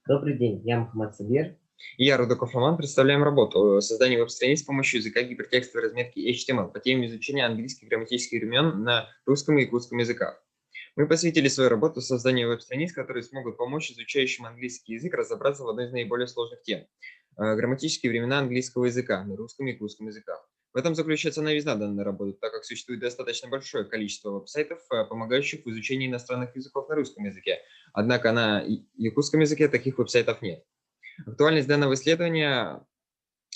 Добрый день, я Мухаммад Сабир. И я, Рудаков Роман, представляем работу создания веб-страниц с помощью языка гипертекстовой разметки HTML по теме изучения английских грамматических времен на русском и якутском языках. Мы посвятили свою работу созданию веб-страниц, которые смогут помочь изучающим английский язык разобраться в одной из наиболее сложных тем – грамматические времена английского языка на русском и якутском языках. В этом заключается новизна данной работы, так как существует достаточно большое количество веб-сайтов, помогающих в изучении иностранных языков на русском языке. Однако на якутском языке таких веб-сайтов нет. Актуальность данного исследования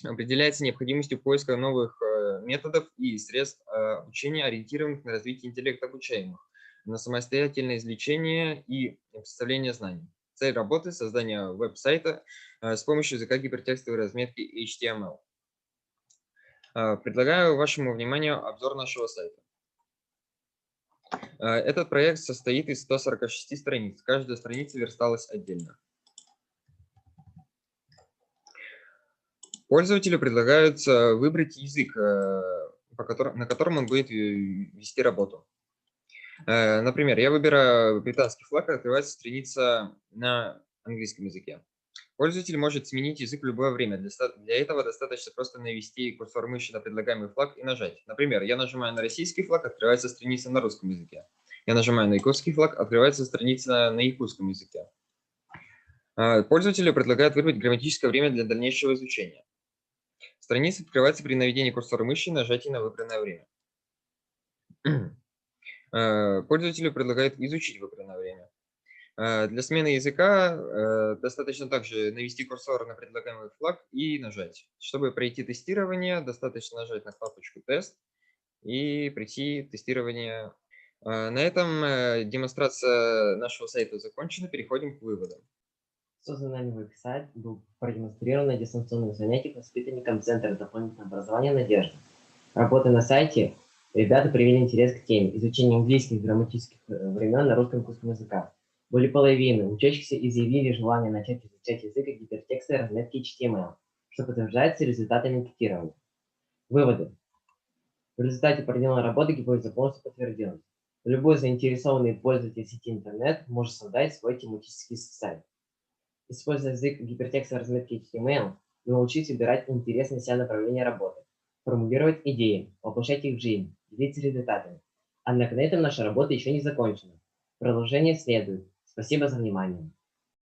определяется необходимостью поиска новых методов и средств обучения, ориентированных на развитие интеллекта обучаемых, на самостоятельное извлечение и представление знаний. Цель работы – создание веб-сайта с помощью языка гипертекстовой разметки HTML. Предлагаю вашему вниманию обзор нашего сайта. Этот проект состоит из 146 страниц. Каждая страница версталась отдельно. Пользователю предлагается выбрать язык, на котором он будет вести работу. Например, я выбираю британский флаг, и открывается страница на английском языке. Пользователь может сменить язык в любое время. Для этого достаточно просто навести курсор мыши на предлагаемый флаг и нажать. Например, я нажимаю на российский флаг, открывается страница на русском языке. Я нажимаю на якутский флаг, открывается страница на якутском языке. Пользователю предлагают выбрать грамматическое время для дальнейшего изучения. Страница открывается при наведении курсора мыши и нажатии на выбранное время. Пользователю предлагают изучить выбранное время. Для смены языка достаточно также навести курсор на предлагаемый флаг и нажать. Чтобы пройти тестирование, достаточно нажать на кнопочку «Тест» и пройти тестирование. На этом демонстрация нашего сайта закончена. Переходим к выводам. Созданный веб-сайт был продемонстрирован на дистанционных занятиях воспитанникам Центра дополнительного образования «Надежда». Работая на сайте, ребята привели интерес к теме изучения английских грамматических времен на русском и русском языках. Более половины учащихся изъявили желание начать изучать язык гипертекстовой разметки HTML, что подтверждается результатами анкетирования. Выводы. В результате проделанной работы гипотеза полностью подтвердилась. Любой заинтересованный пользователь сети интернет может создать свой тематический сайт. Используя язык гипертекстовой разметки HTML, вы научитесь выбирать интересные себя направления работы, формулировать идеи, воплощать их в жизнь, делиться результатами. Однако на этом наша работа еще не закончена. Продолжение следует. Спасибо за внимание.